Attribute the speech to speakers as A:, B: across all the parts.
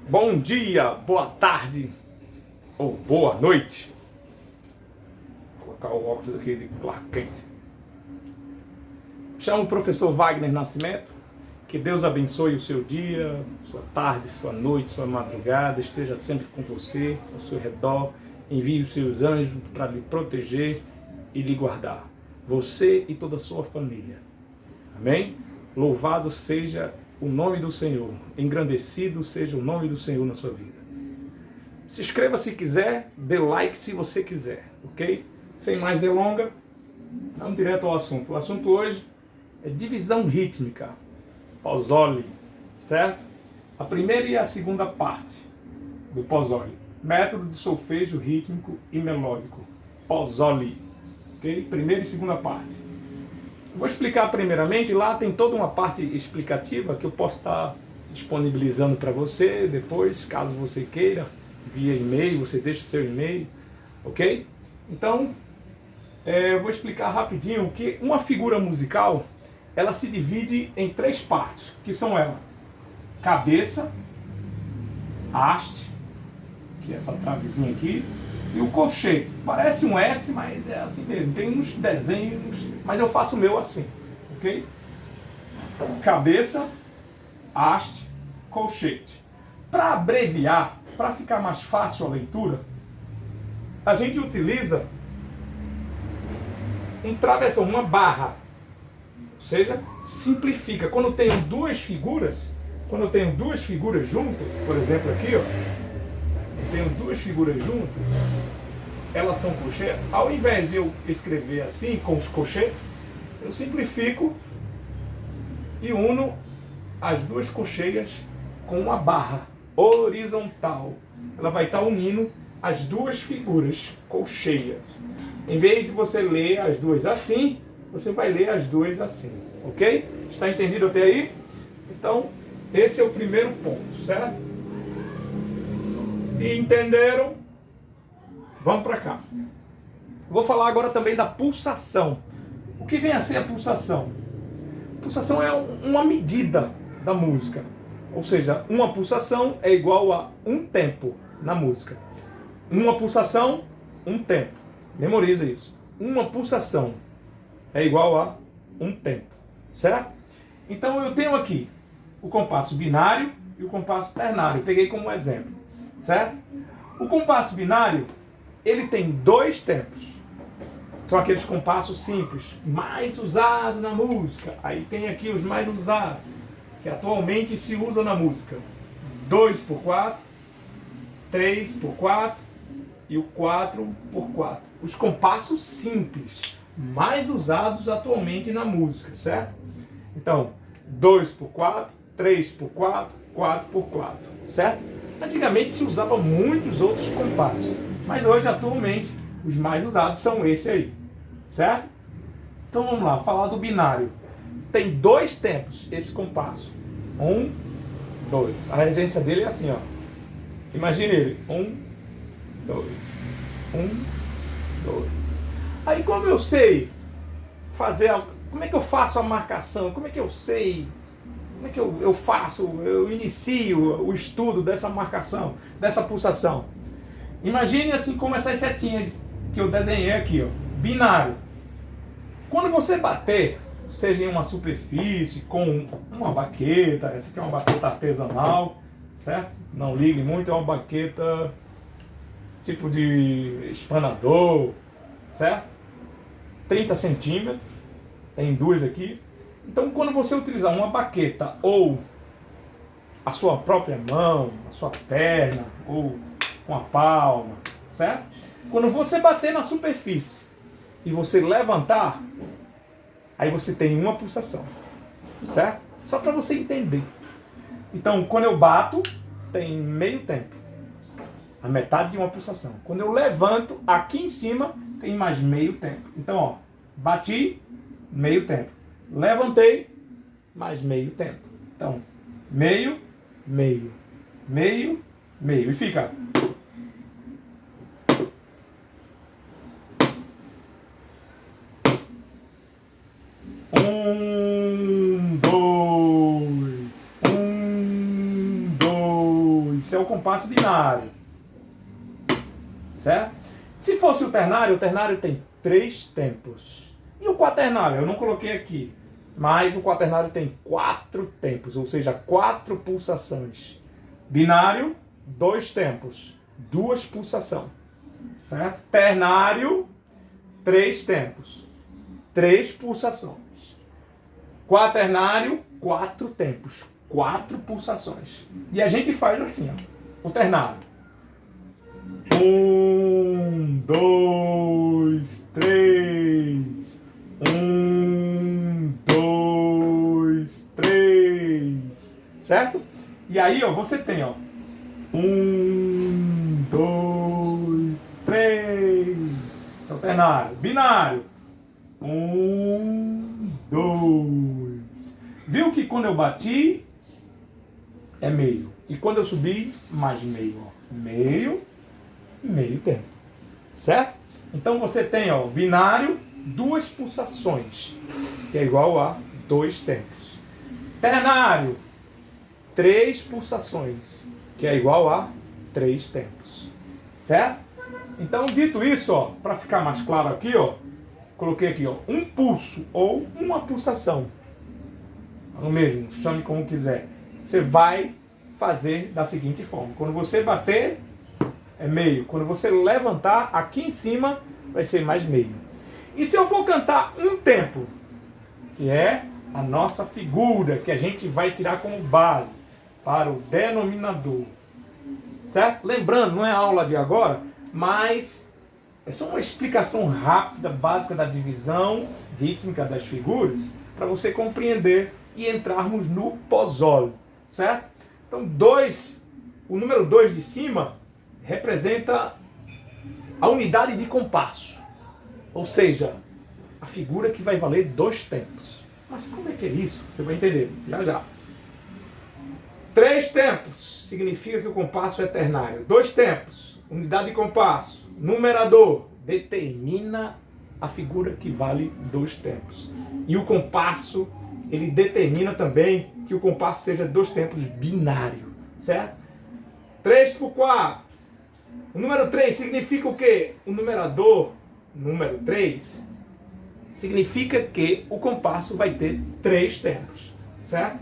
A: Bom dia, boa tarde ou boa noite. Vou colocar o óculos aqui de Clark Kent. Chamo o professor Wagner Nascimento. Que Deus abençoe o seu dia, sua tarde, sua noite, sua madrugada. Esteja sempre com você, ao seu redor. Envie os seus anjos para lhe proteger e lhe guardar. Você e toda a sua família. Amém? Louvado seja o nome do Senhor. Engrandecido seja o nome do Senhor na sua vida. Se inscreva se quiser, dê like se você quiser, ok? Sem mais delongas, vamos direto ao assunto. O assunto hoje é divisão rítmica, Pozzoli, certo? A primeira e a segunda parte do Pozzoli. Método de solfejo rítmico e melódico, Pozzoli, ok? Primeira e segunda parte. Vou explicar primeiramente, lá tem toda uma parte explicativa que eu posso estar disponibilizando para você depois, caso você queira, via e-mail, você deixa seu e-mail, ok? Então, eu vou explicar rapidinho que uma figura musical, ela se divide em três partes, que são elas: cabeça, haste, que é essa travezinha aqui, e o colchete. Parece um S, mas é assim mesmo. Tem uns desenhos, mas eu faço o meu assim, ok? Cabeça, haste, colchete. Para abreviar, para ficar mais fácil a leitura, a gente utiliza um travessão, uma barra. Ou seja, simplifica. Quando eu tenho duas figuras juntas, por exemplo aqui, ó, eu tenho duas figuras juntas, elas são colchetes. Ao invés de eu escrever assim, com os colchetes, eu simplifico e uno as duas colcheias com uma barra horizontal. Ela vai estar unindo as duas figuras colcheias. Em vez de você ler as duas assim, você vai ler as duas assim, ok? Está entendido até aí? Então, esse é o primeiro ponto, certo? Se entenderam, vamos para cá. Vou falar agora também da pulsação. O que vem a ser a pulsação? Pulsação é uma medida da música. Ou seja, uma pulsação é igual a um tempo na música. Uma pulsação, um tempo. Memoriza isso. Uma pulsação é igual a um tempo. Certo? Então eu tenho aqui o compasso binário e o compasso ternário. Peguei como exemplo. Certo? O compasso binário, ele tem dois tempos. São aqueles compassos simples, mais usados na música. Aí tem aqui os mais usados, que atualmente se usa na música: 2/4, 3/4 e o 4/4. Os compassos simples, mais usados atualmente na música, certo? Então, 2/4, 3/4, 4/4, certo? Antigamente se usava muitos outros compassos, mas hoje, atualmente, os mais usados são esse aí, certo? Então vamos lá, falar do binário. Tem dois tempos esse compasso. 1, 2. A regência dele é assim, ó. Imagine ele. 1, 2. 1, 2. Aí como eu sei fazer como é que eu faço a marcação? Como é que eu sei? Como é que eu inicio o estudo dessa marcação, dessa pulsação? Imagine assim como essas setinhas que eu desenhei aqui, ó, binário. Quando você bater, seja em uma superfície, com uma baqueta, essa aqui é uma baqueta artesanal, certo? Não ligue muito, é uma baqueta tipo de espanador, certo? 30 centímetros, tem duas aqui. Então, quando você utilizar uma baqueta ou a sua própria mão, a sua perna, ou com a palma, certo? Quando você bater na superfície e você levantar, aí você tem uma pulsação, certo? Só para você entender. Então, quando eu bato, tem meio tempo, a metade de uma pulsação. Quando eu levanto, aqui em cima, tem mais meio tempo. Então, ó, bati, meio tempo. Levantei, mais meio tempo. Então, meio, meio, meio, meio. E fica. 1, 2, 1, 2. Isso é o compasso binário. Certo? Se fosse o ternário tem 3 tempos. E o quaternário? Eu não coloquei aqui. Mas o quaternário tem 4 tempos, ou seja, 4 pulsações. Binário, 2 tempos, 2 pulsações. Certo? Ternário, 3 tempos, 3 pulsações. Quaternário, 4 tempos, 4 pulsações. E a gente faz assim, ó, o ternário. 1, 2, 3. 1, 2, 3. Certo? E aí, ó, você tem, ó. 1, 2, 3. Esse é o ternário. Binário. 1, 2. Viu que quando eu bati, é meio. E quando eu subi, mais meio. Ó. Meio, meio tempo. Certo? Então você tem, ó, binário, 2 pulsações, que é igual a 2 tempos. Ternário, 3 pulsações, que é igual a 3 tempos. Certo? Então, dito isso, ó, para ficar mais claro aqui, ó, coloquei aqui, ó, um pulso ou uma pulsação. É o mesmo, chame como quiser. Você vai fazer da seguinte forma. Quando você bater, é meio. Quando você levantar, aqui em cima, vai ser mais meio. E se eu for cantar um tempo, que é a nossa figura, que a gente vai tirar como base para o denominador. Certo? Lembrando, não é aula de agora, mas é só uma explicação rápida, básica da divisão rítmica das figuras, para você compreender e entrarmos no pozzolo. Certo? Então, o número 2 de cima representa a unidade de compasso. Ou seja, a figura que vai valer 2 tempos. Mas como é que é isso? Você vai entender já já. 3 tempos significa que o compasso é ternário. 2 tempos, unidade de compasso. Numerador determina a figura que vale 2 tempos. E o compasso, ele determina também que o compasso seja 2 tempos binário. Certo? 3 por 4. O número 3 significa o quê? O numerador, número 3, significa que o compasso vai ter 3 tempos. Certo?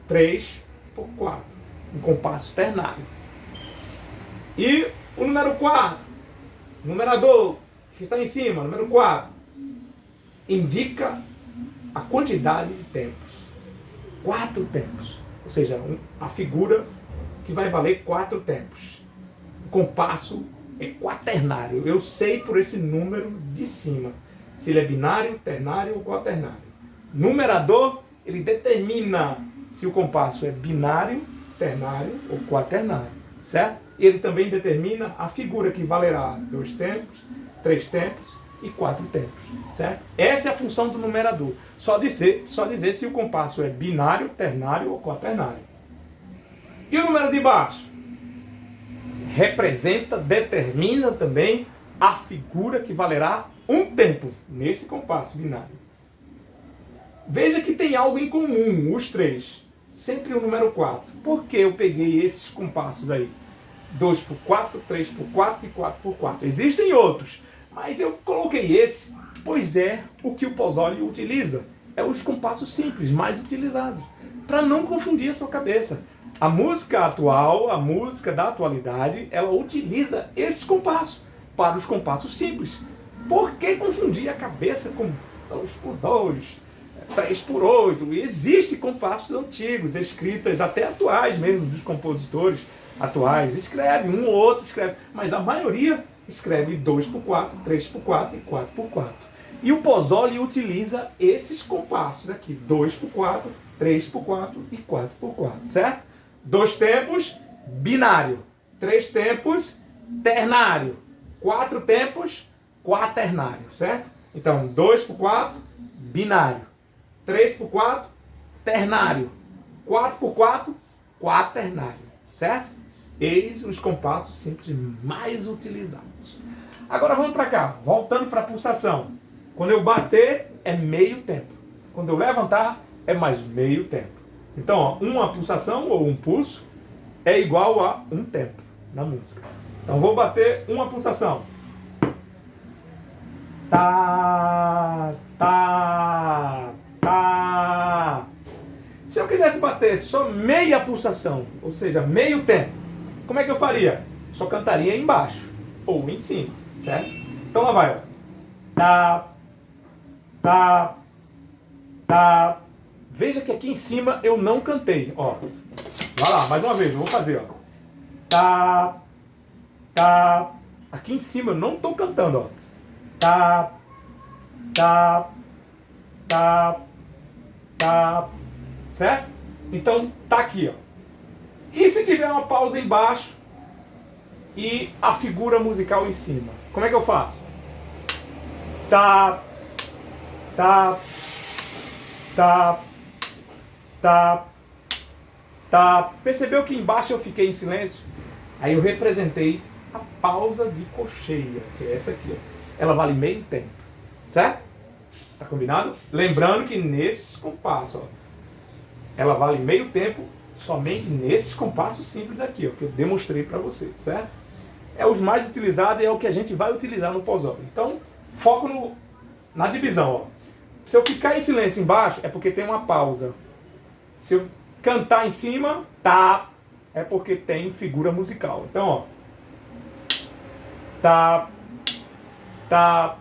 A: 3 por 4. Um compasso ternário. E o número 4, numerador, que está em cima, número 4, indica a quantidade de tempos. 4 tempos. Ou seja, a figura que vai valer 4 tempos. O compasso é quaternário. Eu sei por esse número de cima se ele é binário, ternário ou quaternário. Numerador, ele determina se o compasso é binário, ternário ou quaternário. Certo? Ele também determina a figura que valerá 2 tempos, 3 tempos e 4 tempos. Certo? Essa é a função do numerador. Só dizer se o compasso é binário, ternário ou quaternário. E o número de baixo? Determina também a figura que valerá 1 tempo nesse compasso binário. Veja que tem algo em comum, os 3. Sempre o número 4. Por que eu peguei esses compassos aí? 2 por 4, 3 por 4 e 4 por 4. Existem outros, mas eu coloquei esse, pois é o que o Pozzoli utiliza. É os compassos simples, mais utilizados, para não confundir a sua cabeça. A música atual, a música da atualidade, ela utiliza esse compasso para os compassos simples. Por que confundir a cabeça com 2 por 2, 3 por 8? Existem compassos antigos, escritas até atuais mesmo, dos compositores atuais. Escreve, um ou outro escreve, mas a maioria escreve 2 por 4, 3 por 4 e 4 por 4. E o Pozzoli utiliza esses compassos aqui, 2 por 4, 3 por 4 e 4 por 4, certo? 2 tempos, binário. 3 tempos, ternário. 4 tempos, quaternário, certo? Então, 2 por 4, binário. 3 por 4, ternário. 4 por 4, quaternário, certo? Eis os compassos simples mais utilizados. Agora vamos para cá, voltando para a pulsação. Quando eu bater, é meio tempo. Quando eu levantar, é mais meio tempo. Então, ó, uma pulsação ou um pulso é igual a um tempo na música. Então vou bater uma pulsação. Tá, tá, tá. Se eu quisesse bater só meia pulsação, ou seja, meio tempo, como é que eu faria? Só cantaria embaixo ou em cima, certo? Então lá vai, ó. Tá, tá, tá. Veja que aqui em cima eu não cantei, ó. Vai lá, mais uma vez, eu vou fazer, ó. Tá, tá. Aqui em cima eu não tô cantando, ó. Tá, tá, tá, tá. Certo? Então tá aqui, ó. E se tiver uma pausa embaixo e a figura musical em cima, como é que eu faço? Tá, tá, tá, tá, tá. Percebeu que embaixo eu fiquei em silêncio? Aí eu representei a pausa de cocheia, que é essa aqui, ó. Ela vale meio tempo, certo? Tá combinado? Lembrando que nesses compassos, ó, ela vale meio tempo somente nesses compassos simples aqui, ó, que eu demonstrei para você, certo? É os mais utilizados e é o que a gente vai utilizar no pós-ópera. Então, foco na divisão, ó. Se eu ficar em silêncio embaixo, é porque tem uma pausa. Se eu cantar em cima, tá, é porque tem figura musical. Então, ó. Tá, tá,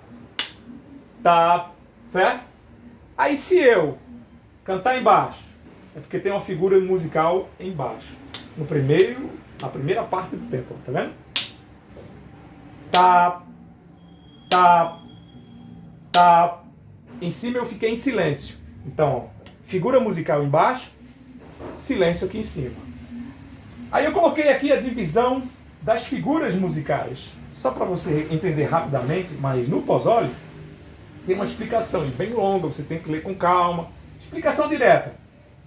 A: tá, certo? Aí se eu cantar embaixo, é porque tem uma figura musical embaixo. Na primeira parte do tempo, tá vendo? Tá, tá, tá. Em cima eu fiquei em silêncio. Então, ó, figura musical embaixo, silêncio aqui em cima. Aí eu coloquei aqui a divisão das figuras musicais. Só para você entender rapidamente, mas no pós-óleo tem uma explicação bem longa, você tem que ler com calma. Explicação direta.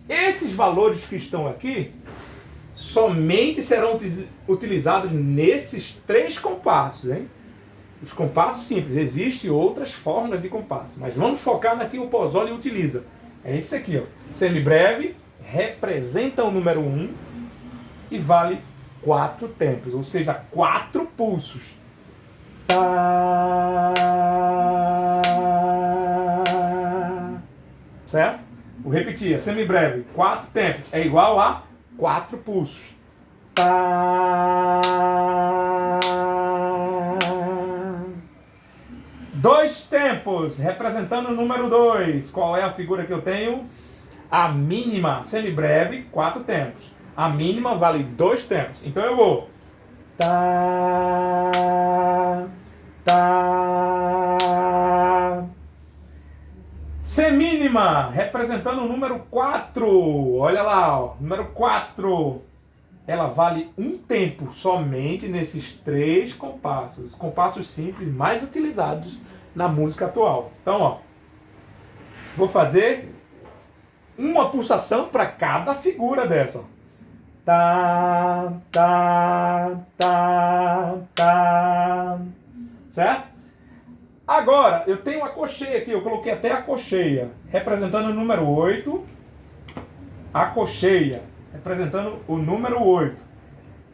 A: Esses valores que estão aqui somente serão utilizados nesses 3 compassos, hein? Os compassos simples. Existem outras formas de compasso, mas vamos focar na que o pós-óleo utiliza. É esse aqui, ó. Semibreve representa o número 1 e vale 4 tempos, ou seja, 4 pulsos. Tá. Certo? Vou repetir, semibreve, 4 tempos, é igual a 4 pulsos. Tá. 2 tempos, representando o número 2. Qual é a figura que eu tenho? A mínima, semibreve, 4 tempos. A mínima vale 2 tempos. Então eu vou. Tá. Tá. Semínima, representando o número 4. Olha lá, ó, número 4. Ela vale 1 tempo somente nesses 3 compassos. Os compassos simples mais utilizados na música atual. Então, ó, vou fazer uma pulsação para cada figura dessa. Ó. Tá, tá, tá, tá. Certo? Agora, eu tenho a cocheia aqui, eu coloquei até a cocheia, representando o número 8. A cocheia, representando o número 8.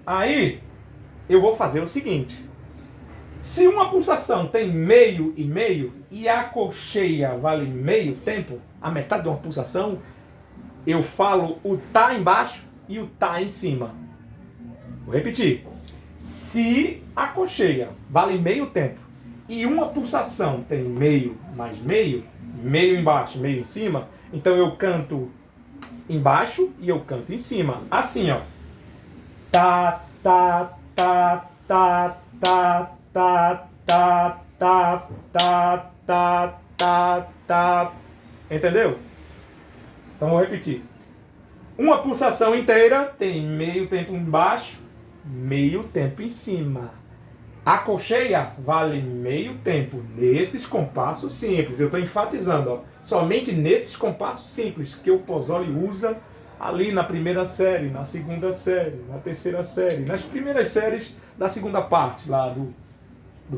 A: Aí, eu vou fazer o seguinte. Se uma pulsação tem meio e meio, e a cocheia vale meio tempo, a metade de uma pulsação, eu falo o tá embaixo e o tá em cima. Vou repetir. Se a cocheia vale meio tempo, e uma pulsação tem meio mais meio, meio embaixo, meio em cima, então eu canto embaixo e eu canto em cima. Assim, ó. Tá, tá, tá, tá, tá, tá, tá, tá, tá, tá, tá, tá. Entendeu? Então vou repetir. Uma pulsação inteira tem meio tempo embaixo, meio tempo em cima. A cocheia vale meio tempo nesses compassos simples. Eu estou enfatizando, ó, somente nesses compassos simples que o pós-óleo usa ali na primeira série, na segunda série, na terceira série, nas primeiras séries da segunda parte lá do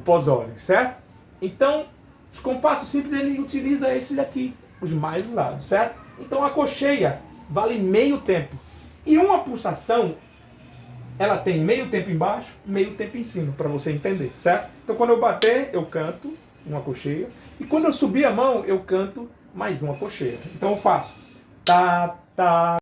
A: pós-óleo, certo? Então, os compassos simples ele utiliza esses aqui, os mais usados, certo? Então a cocheia vale meio tempo. E uma pulsação ela tem meio tempo embaixo, meio tempo em cima, para você entender, certo? Então quando eu bater, eu canto uma cocheia, e quando eu subir a mão, eu canto mais uma cocheia. Então eu faço tá, tá,